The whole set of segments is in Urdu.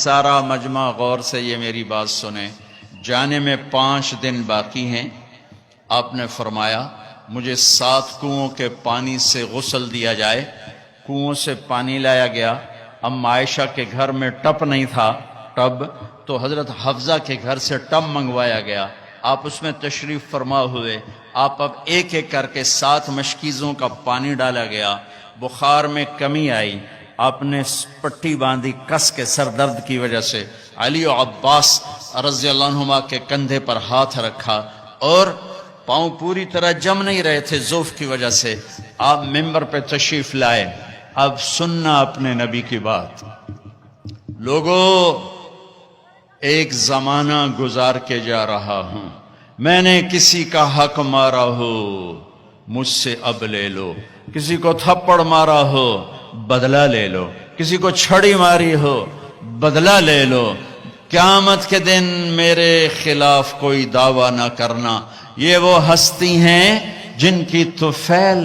سارا مجمع غور سے یہ میری بات سنیں، جانے میں 5 دن باقی ہیں۔ آپ نے فرمایا مجھے 7 کنوؤں کے پانی سے غسل دیا جائے۔ کنوؤں سے پانی لایا گیا۔ ام عائشہ کے گھر میں ٹب نہیں تھا، تو حضرت حفصہ کے گھر سے ٹب منگوایا گیا۔ آپ اس میں تشریف فرما ہوئے۔ آپ اب ایک ایک کر کے 7 مشکیزوں کا پانی ڈالا گیا۔ بخار میں کمی آئی، آپ نے پٹی باندھی کس کے سر درد کی وجہ سے۔ علی و عباس رضی اللہ عنہما کے کندھے پر ہاتھ رکھا اور پاؤں پوری طرح جم نہیں رہے تھے ضعف کی وجہ سے۔ آپ ممبر پہ تشریف لائے۔ اب سننا اپنے نبی کی بات۔ لوگوں، ایک زمانہ گزار کے جا رہا ہوں، میں نے کسی کا حق مارا ہو مجھ سے اب لے لو، کسی کو تھپڑ مارا ہو بدلہ لے لو، کسی کو چھڑی ماری ہو بدلہ لے لو۔ قیامت کے دن میرے خلاف کوئی دعویٰ نہ کرنا۔ یہ وہ ہستی ہیں جن کی طفیل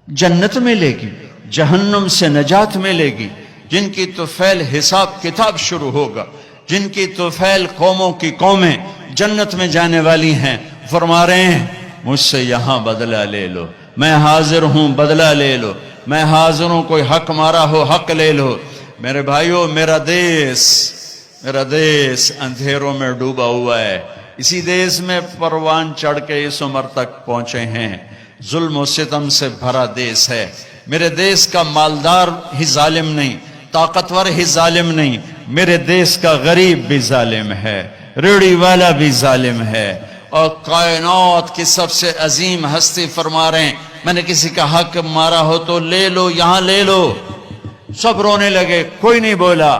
جنت ملے گی، جہنم سے نجات ملے گی، جن کی طفیل حساب کتاب شروع ہوگا، جن کی طفیل قوموں کی قومیں جنت میں جانے والی ہیں۔ فرما رہے ہیں مجھ سے یہاں بدلہ لے لو، میں حاضر ہوں، بدلہ لے لو، میں حاضر ہوں، کوئی حق مارا ہو حق لے لو۔ میرے بھائیو، میرا دیس اندھیروں میں ڈوبا ہوا ہے۔ اسی دیس میں پروان چڑھ کے اس عمر تک پہنچے ہیں۔ ظلم و ستم سے بھرا دیس ہے۔ میرے دیس کا مالدار ہی ظالم نہیں، طاقتور ہی ظالم نہیں، میرے دیس کا غریب بھی ظالم ہے، ریڑھی والا بھی ظالم ہے۔ اور کائنات کی سب سے عظیم ہستی فرما رہے ہیں میں نے کسی کا حق مارا ہو تو لے لو، یہاں لے لو۔ سب رونے لگے، کوئی نہیں بولا۔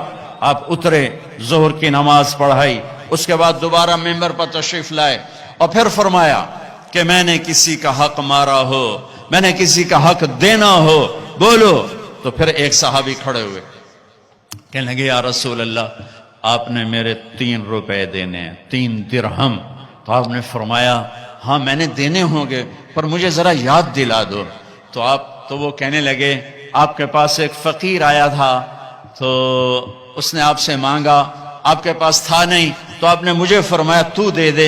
آپ اترے، ظہر کی نماز پڑھائی، اس کے بعد دوبارہ ممبر پر تشریف لائے اور پھر فرمایا کہ میں نے کسی کا حق مارا ہو، میں نے کسی کا حق دینا ہو بولو۔ تو پھر ایک صحابی کھڑے ہوئے، کہنے لگے یا رسول اللہ آپ نے میرے 3 روپے دینے ہیں، 3 درہم۔ تو آپ نے فرمایا ہاں میں نے دینے ہوں گے پر مجھے ذرا یاد دلا دو۔ تو وہ کہنے لگے آپ کے پاس ایک فقیر آیا تھا تو اس نے آپ سے مانگا، آپ کے پاس تھا نہیں تو آپ نے مجھے فرمایا تو دے دے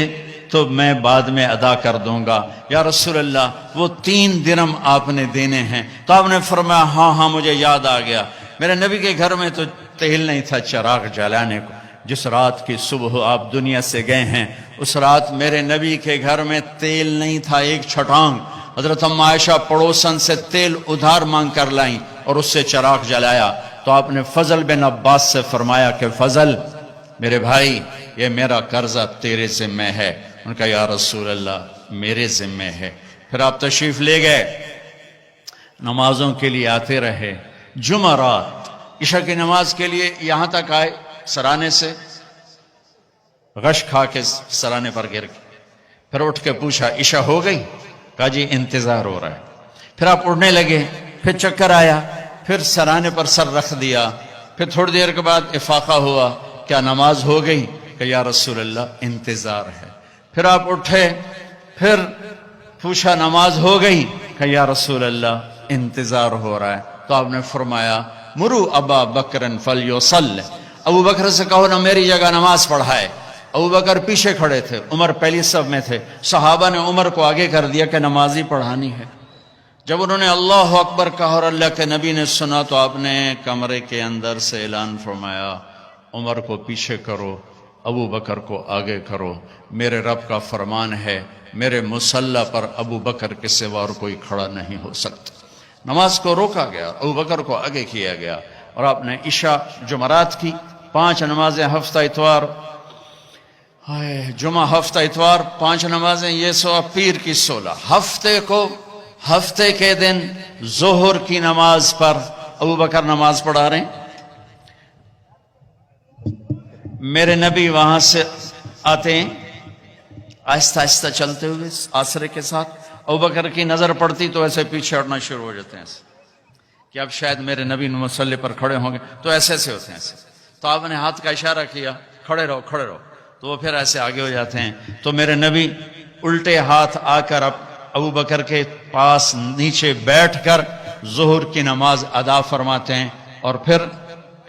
تو میں بعد میں ادا کر دوں گا۔ یا رسول اللہ وہ 3 درہم آپ نے دینے ہیں۔ تو آپ نے فرمایا ہاں مجھے یاد آ گیا، میرے نبی کے گھر میں تو تیل نہیں تھا چراغ جلانے کو۔ جس رات کی صبح آپ دنیا سے گئے ہیں اس رات میرے نبی کے گھر میں تیل نہیں تھا ایک چھٹانگ۔ حضرت ام عائشہ پڑوسن سے تیل ادھار مانگ کر لائیں اور اس سے چراغ جلایا۔ تو آپ نے فضل بن عباس سے فرمایا کہ فضل میرے بھائی یہ میرا قرضہ تیرے ذمہ ہے۔ ان کا یا رسول اللہ میرے ذمہ ہے۔ پھر آپ تشریف لے گئے، نمازوں کے لیے آتے رہے۔ جمعرات عشاء کی نماز کے لیے یہاں تک آئے، سرانے سے غش کھا کے سرانے پر گر گئے۔ پھر اٹھ کے پوچھا عشاء ہو گئی؟ کہا جی انتظار ہو رہا ہے۔ پھر آپ اڑنے لگے، پھر چکر آیا، پھر سرانے پر سر رکھ دیا۔ پھر تھوڑی دیر کے بعد افاقہ ہوا، کیا نماز ہو گئی؟ کہ یا رسول اللہ انتظار ہے۔ پھر آپ اٹھے، پھر پوچھا نماز ہو گئی؟ کہ یا رسول اللہ انتظار ہو رہا ہے۔ تو آپ نے فرمایا مرو ابا بکر فلیصلی، ابو بکر سے کہو نا میری جگہ نماز پڑھائے۔ ابو بکر پیچھے کھڑے تھے، عمر پہلی صف میں تھے، صحابہ نے عمر کو آگے کر دیا کہ نماز ہی پڑھانی ہے۔ جب انہوں نے اللہ اکبر کہا اور اللہ کے نبی نے سنا تو آپ نے کمرے کے اندر سے اعلان فرمایا عمر کو پیچھے کرو، ابو بکر کو آگے کرو، میرے رب کا فرمان ہے میرے مصلی پر ابو بکر کے سوا اور کوئی کھڑا نہیں ہو سکتا۔ نماز کو روکا گیا، ابو بکر کو آگے کیا گیا اور آپ نے عشاء جمعرات کی 5 نمازیں ہفتہ اتوار، جمعہ ہفتہ اتوار 5 نمازیں، یہ سوا پیر کی 16۔ ہفتے کے دن ظہر کی نماز پر ابو بکر نماز پڑھا رہے ہیں، میرے نبی وہاں سے آتے ہیں آہستہ آہستہ چلتے ہوئے آسرے کے ساتھ۔ ابو بکر کی نظر پڑتی تو ایسے پیچھے ہٹنا شروع ہو جاتے ہیں کہ اب شاید میرے نبی مصلی پر کھڑے ہوں گے، تو ایسے ہوتے ہیں ایسے۔ تو آپ نے ہاتھ کا اشارہ کیا کھڑے رہو کھڑے رہو، تو وہ پھر ایسے آگے ہو جاتے ہیں۔ تو میرے نبی الٹے ہاتھ آ کر ابو بکر کے پاس نیچے بیٹھ کر ظہر کی نماز ادا فرماتے ہیں اور پھر